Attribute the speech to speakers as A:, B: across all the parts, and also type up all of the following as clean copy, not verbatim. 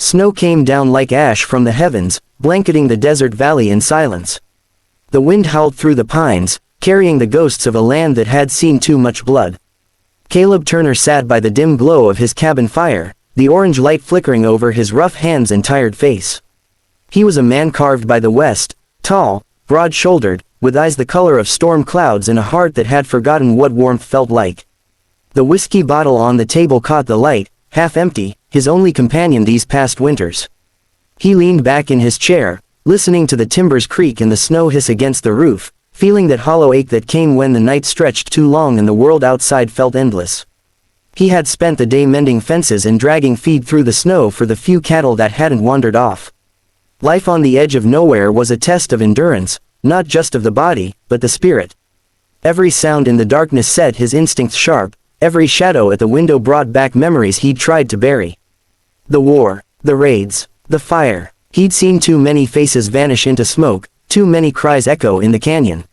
A: Snow came down like ash from the heavens, blanketing the desert valley in silence. The wind howled through the pines, carrying the ghosts of a land that had seen too much blood. Caleb Turner sat by the dim glow of his cabin fire, the orange light flickering over his rough hands and tired face. He was a man carved by the West, tall, broad-shouldered, with eyes the color of storm clouds and a heart that had forgotten what warmth felt like. The whiskey bottle on the table caught the light, half empty, his only companion these past winters. He leaned back in his chair, listening to the timbers creak and the snow hiss against the roof, feeling that hollow ache that came when the night stretched too long and the world outside felt endless. He had spent the day mending fences and dragging feed through the snow for the few cattle that hadn't wandered off. Life on the edge of nowhere was a test of endurance, not just of the body, but the spirit. Every sound in the darkness set his instincts sharp, every shadow at the window brought back memories he'd tried to bury. The war, the raids, the fire. He'd seen too many faces vanish into smoke, too many cries echo in the canyon.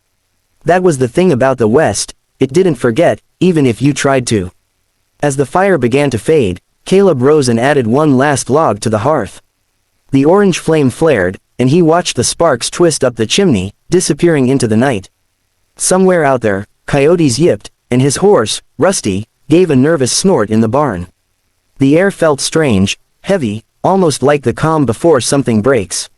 A: That was the thing about the West, it didn't forget, even if you tried to. As the fire began to fade, Caleb rose and added one last log to the hearth. The orange flame flared, and he watched the sparks twist up the chimney, disappearing into the night. Somewhere out there, coyotes yipped, and his horse, Rusty, gave a nervous snort in the barn. The air felt strange, heavy, almost like the calm before something breaks.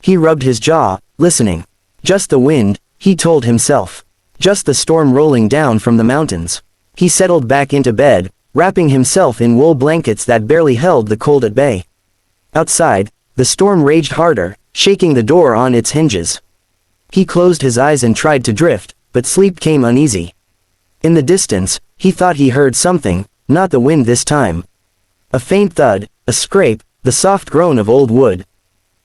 A: He rubbed his jaw, listening. Just the wind, he told himself. Just the storm rolling down from the mountains. He settled back into bed, wrapping himself in wool blankets that barely held the cold at bay. Outside, the storm raged harder, shaking the door on its hinges. He closed his eyes and tried to drift, but sleep came uneasy. In the distance, he thought he heard something, not the wind this time. A faint thud, a scrape, the soft groan of old wood.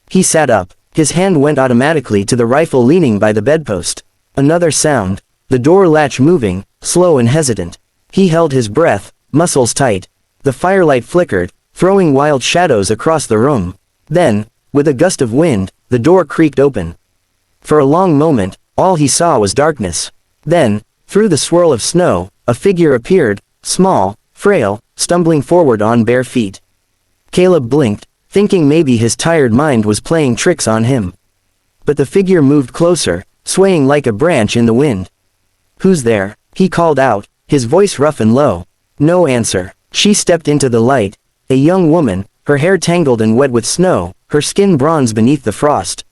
A: He sat up, his hand went automatically to the rifle leaning by the bedpost. Another sound, the door latch moving, slow and hesitant. He held his breath, muscles tight. The firelight flickered, throwing wild shadows across the room. Then, with a gust of wind, the door creaked open. For a long moment, all he saw was darkness. Then, through the swirl of snow, a figure appeared, small, frail, stumbling forward on bare feet. Caleb blinked, thinking maybe his tired mind was playing tricks on him. But the figure moved closer, swaying like a branch in the wind. "Who's there?" he called out, his voice rough and low. No answer. She stepped into the light, a young woman, her hair tangled and wet with snow, her skin bronze beneath the frost.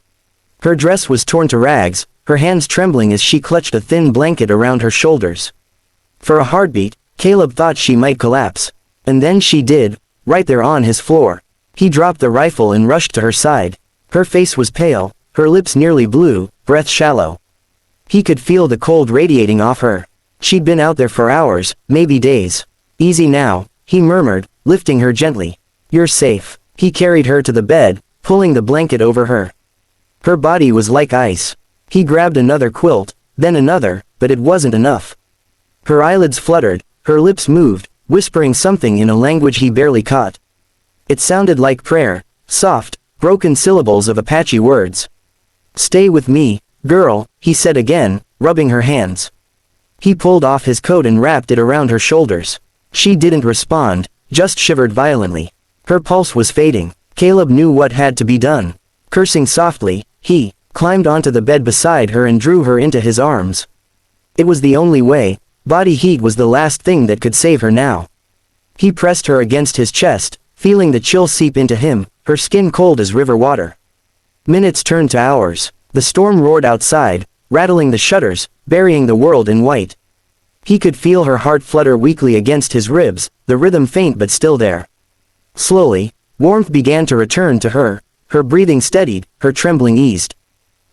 A: Her dress was torn to rags, her hands trembling as she clutched a thin blanket around her shoulders. For a heartbeat, Caleb thought she might collapse. And then she did, right there on his floor. He dropped the rifle and rushed to her side. Her face was pale, her lips nearly blue, breath shallow. He could feel the cold radiating off her. She'd been out there for hours, maybe days. "Easy now," he murmured, lifting her gently. "You're safe." He carried her to the bed, pulling the blanket over her. Her body was like ice. He grabbed another quilt, then another, but it wasn't enough. Her eyelids fluttered, her lips moved, whispering something in a language he barely caught. It sounded like prayer, soft, broken syllables of Apache words. "Stay with me, girl," he said again, rubbing her hands. He pulled off his coat and wrapped it around her shoulders. She didn't respond, just shivered violently. Her pulse was fading. Caleb knew what had to be done. Cursing softly, he climbed onto the bed beside her and drew her into his arms. It was the only way. Body heat was the last thing that could save her now. He pressed her against his chest, feeling the chill seep into him, her skin cold as river water. Minutes turned to hours. The storm roared outside, rattling the shutters, burying the world in white. He could feel her heart flutter weakly against his ribs, the rhythm faint but still there. Slowly, warmth began to return to her, her breathing steadied, her trembling eased.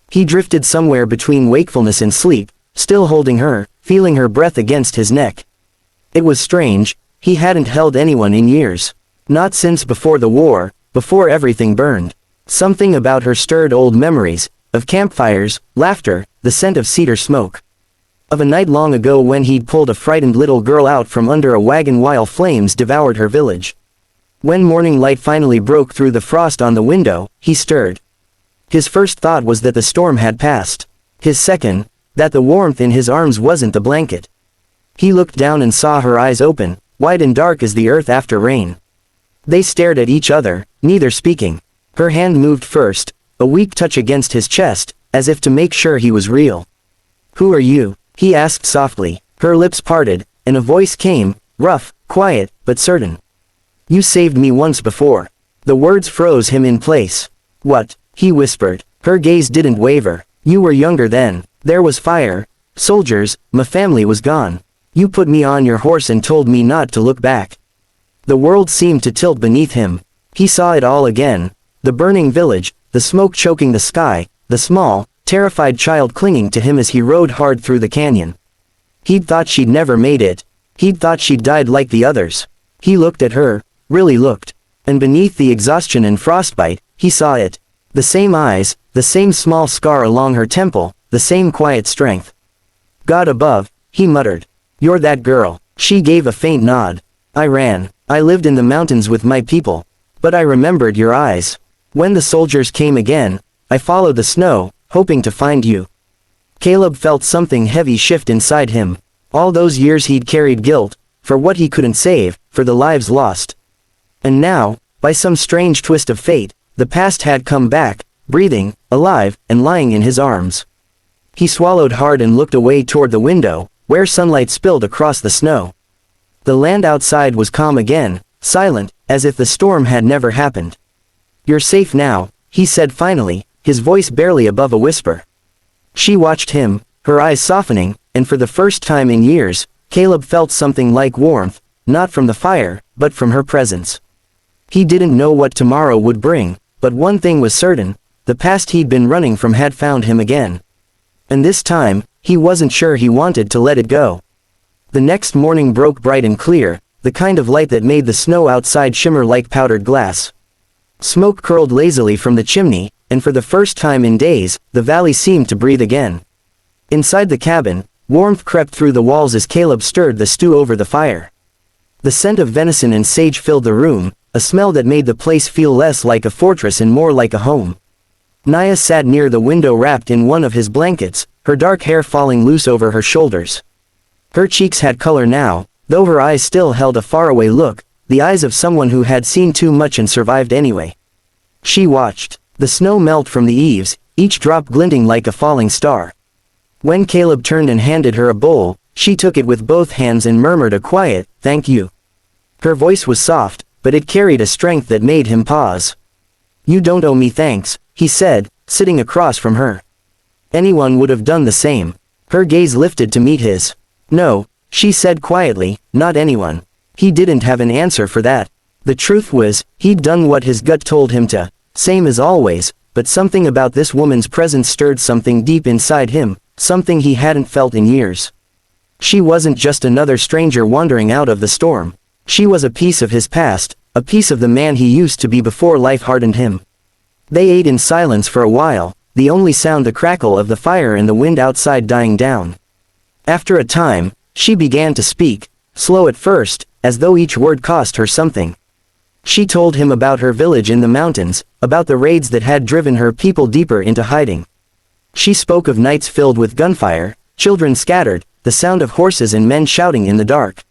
A: He drifted somewhere between wakefulness and sleep, still holding her, feeling her breath against his neck. It was strange, he hadn't held anyone in years. Not since before the war, before everything burned. Something about her stirred old memories, of campfires, laughter, the scent of cedar smoke. Of a night long ago when he'd pulled a frightened little girl out from under a wagon while flames devoured her village. When morning light finally broke through the frost on the window, he stirred. His first thought was that the storm had passed. His second, that the warmth in his arms wasn't the blanket. He looked down and saw her eyes open, wide and dark as the earth after rain. They stared at each other, neither speaking. Her hand moved first, a weak touch against his chest, as if to make sure he was real. "Who are you?" he asked softly. Her lips parted, and a voice came, rough, quiet, but certain. "You saved me once before." The words froze him in place. "What?" he whispered. Her gaze didn't waver. "You were younger then. There was fire, soldiers, my family was gone. You put me on your horse and told me not to look back." The world seemed to tilt beneath him. He saw it all again. The burning village, the smoke choking the sky, the small, terrified child clinging to him as he rode hard through the canyon. He'd thought she'd never made it. He'd thought she'd died like the others. He looked at her, really looked. And beneath the exhaustion and frostbite, he saw it. The same eyes, the same small scar along her temple, the same quiet strength. "God above," he muttered. "You're that girl." She gave a faint nod. "I ran. I lived in the mountains with my people. But I remembered your eyes. When the soldiers came again, I followed the snow, hoping to find you." Caleb felt something heavy shift inside him. All those years he'd carried guilt, for what he couldn't save, for the lives lost. And now, by some strange twist of fate, the past had come back, breathing, alive, and lying in his arms. He swallowed hard and looked away toward the window, where sunlight spilled across the snow. The land outside was calm again, silent, as if the storm had never happened. "You're safe now," he said finally, his voice barely above a whisper. She watched him, her eyes softening, and for the first time in years, Caleb felt something like warmth, not from the fire, but from her presence. He didn't know what tomorrow would bring, but one thing was certain, the past he'd been running from had found him again. And this time, he wasn't sure he wanted to let it go. The next morning broke bright and clear, the kind of light that made the snow outside shimmer like powdered glass. Smoke curled lazily from the chimney, and for the first time in days, the valley seemed to breathe again. Inside the cabin, warmth crept through the walls as Caleb stirred the stew over the fire. The scent of venison and sage filled the room, a smell that made the place feel less like a fortress and more like a home. Naya sat near the window wrapped in one of his blankets, her dark hair falling loose over her shoulders. Her cheeks had color now, though her eyes still held a faraway look, the eyes of someone who had seen too much and survived anyway. She watched the snow melt from the eaves, each drop glinting like a falling star. When Caleb turned and handed her a bowl, she took it with both hands and murmured a quiet, "Thank you." Her voice was soft, but it carried a strength that made him pause. "You don't owe me thanks," he said, sitting across from her. Anyone would have done the same. Her gaze lifted to meet his. "No," she said quietly, "not anyone." He didn't have an answer for that. The truth was, he'd done what his gut told him to, same as always, but something about this woman's presence stirred something deep inside him, something he hadn't felt in years. She wasn't just another stranger wandering out of the storm. She was a piece of his past, a piece of the man he used to be before life hardened him. They ate in silence for a while, the only sound the crackle of the fire and the wind outside dying down. After a time, she began to speak, slow at first, as though each word cost her something. She told him about her village in the mountains, about the raids that had driven her people deeper into hiding. She spoke of nights filled with gunfire, children scattered, the sound of horses and men shouting in the dark.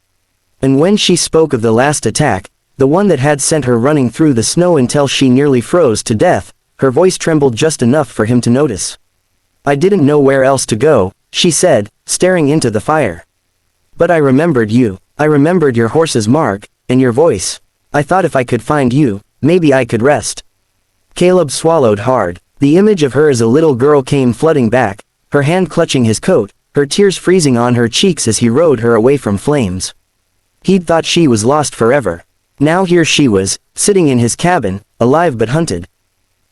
A: And when she spoke of the last attack, the one that had sent her running through the snow until she nearly froze to death, her voice trembled just enough for him to notice. "I didn't know where else to go," she said, staring into the fire. "But I remembered you. I remembered your horse's mark, and your voice. I thought if I could find you, maybe I could rest." Caleb swallowed hard. The image of her as a little girl came flooding back, her hand clutching his coat, her tears freezing on her cheeks as he rode her away from flames. He'd thought she was lost forever. Now here she was, sitting in his cabin, alive but hunted.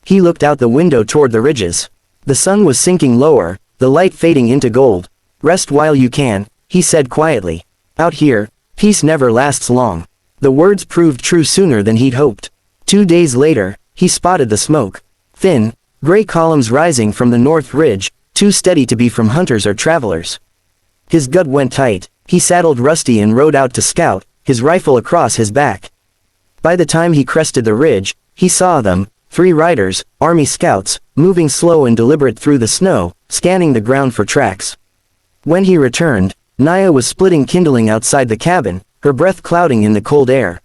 A: He looked out the window toward the ridges. The sun was sinking lower, the light fading into gold. "Rest while you can," he said quietly. "Out here, peace never lasts long." The words proved true sooner than he'd hoped. 2 days later, he spotted the smoke. Thin, gray columns rising from the north ridge, too steady to be from hunters or travelers. His gut went tight. He saddled Rusty and rode out to scout, his rifle across his back. By the time he crested the ridge, he saw them, 3 riders, army scouts, moving slow and deliberate through the snow, scanning the ground for tracks. When he returned, Naya was splitting kindling outside the cabin, her breath clouding in the cold air.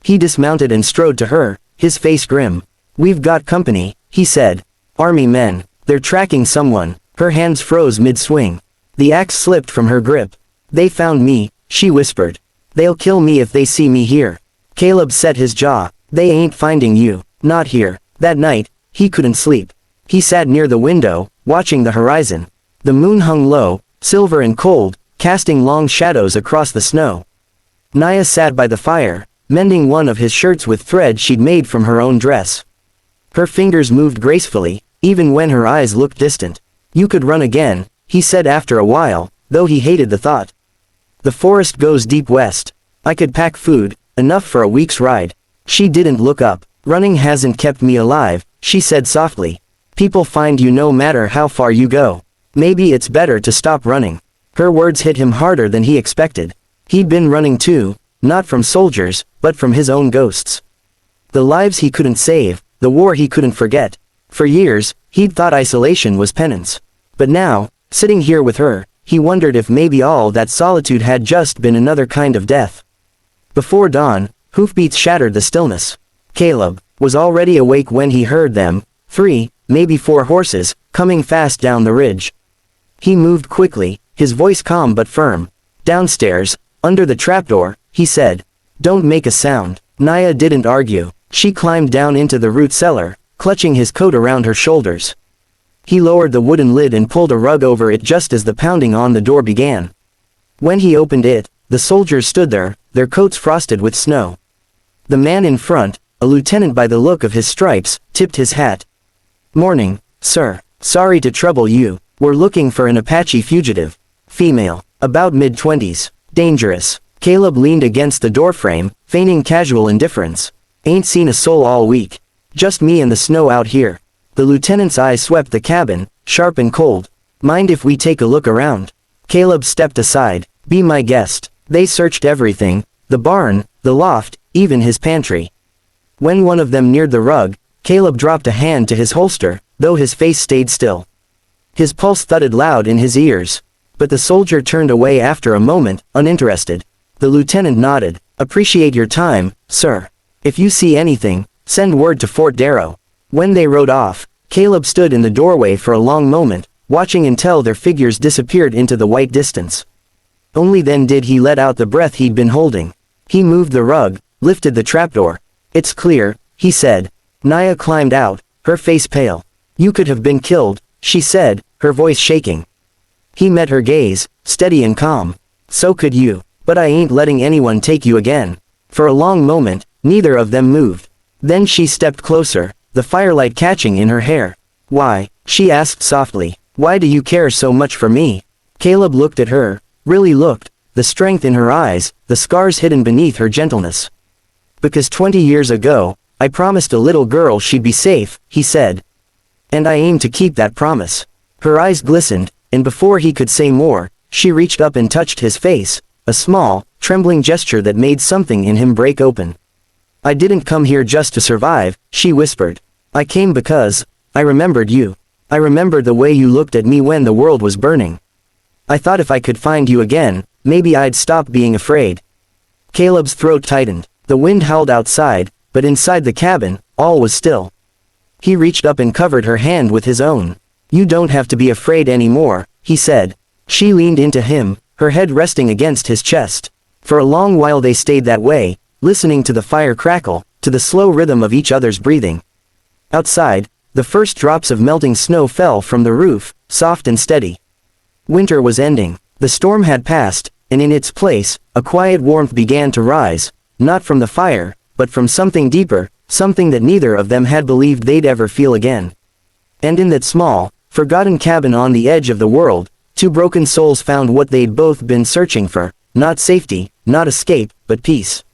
A: He dismounted and strode to her, his face grim. "We've got company," he said. "Army men. They're tracking someone." Her hands froze mid-swing. The axe slipped from her grip. "They found me," she whispered. "They'll kill me if they see me here." Caleb set his jaw. "They ain't finding you. Not here." That night, he couldn't sleep. He sat near the window, watching the horizon. The moon hung low, silver and cold, casting long shadows across the snow. Naya sat by the fire, mending one of his shirts with thread she'd made from her own dress. Her fingers moved gracefully, even when her eyes looked distant. "You could run again," he said after a while, though he hated the thought. "The forest goes deep west. I could pack food, enough for a week's ride." She didn't look up. "Running hasn't kept me alive," she said softly. "People find you no matter how far you go. Maybe it's better to stop running." Her words hit him harder than he expected. He'd been running too, not from soldiers, but from his own ghosts. The lives he couldn't save, the war he couldn't forget. For years, he'd thought isolation was penance. But now, sitting here with her, he wondered if maybe all that solitude had just been another kind of death. Before dawn, hoofbeats shattered the stillness. Caleb was already awake when he heard them, 3, maybe 4 horses, coming fast down the ridge. He moved quickly, his voice calm but firm. "Downstairs, under the trapdoor," he said. "Don't make a sound." Naya didn't argue. She climbed down into the root cellar, clutching his coat around her shoulders. He lowered the wooden lid and pulled a rug over it just as the pounding on the door began. When he opened it, the soldiers stood there, their coats frosted with snow. The man in front, a lieutenant by the look of his stripes, tipped his hat. "Morning, sir. Sorry to trouble you. We're looking for an Apache fugitive. Female, about mid-20s. Dangerous." Caleb leaned against the doorframe, feigning casual indifference. "Ain't seen a soul all week. Just me and the snow out here." The lieutenant's eyes swept the cabin, sharp and cold. "Mind if we take a look around?" Caleb stepped aside. "Be my guest." They searched everything, the barn, the loft, even his pantry. When one of them neared the rug, Caleb dropped a hand to his holster, though his face stayed still. His pulse thudded loud in his ears. But the soldier turned away after a moment, uninterested. The lieutenant nodded. "Appreciate your time, sir. If you see anything, send word to Fort Darrow." When they rode off, Caleb stood in the doorway for a long moment, watching until their figures disappeared into the white distance. Only then did he let out the breath he'd been holding. He moved the rug, lifted the trapdoor. "It's clear," he said. Naya climbed out, her face pale. "You could have been killed," she said, her voice shaking. He met her gaze, steady and calm. "So could you. But I ain't letting anyone take you again." For a long moment, neither of them moved. Then she stepped closer, the firelight catching in her hair. "Why?" she asked softly. "Why do you care so much for me?" Caleb looked at her, really looked, the strength in her eyes, the scars hidden beneath her gentleness. "Because 20 years ago, I promised a little girl she'd be safe," he said. "And I aim to keep that promise." Her eyes glistened, and before he could say more, she reached up and touched his face, a small, trembling gesture that made something in him break open. "I didn't come here just to survive," she whispered. "I came because I remembered you. I remembered the way you looked at me when the world was burning. I thought if I could find you again, maybe I'd stop being afraid." Caleb's throat tightened. The wind howled outside, but inside the cabin, all was still. He reached up and covered her hand with his own. "You don't have to be afraid anymore," he said. She leaned into him, her head resting against his chest. For a long while they stayed that way, listening to the fire crackle, to the slow rhythm of each other's breathing. Outside, the first drops of melting snow fell from the roof, soft and steady. Winter was ending. The storm had passed, and in its place, a quiet warmth began to rise, not from the fire, but from something deeper, something that neither of them had believed they'd ever feel again. And in that small, forgotten cabin on the edge of the world, two broken souls found what they'd both been searching for, not safety, not escape, but peace.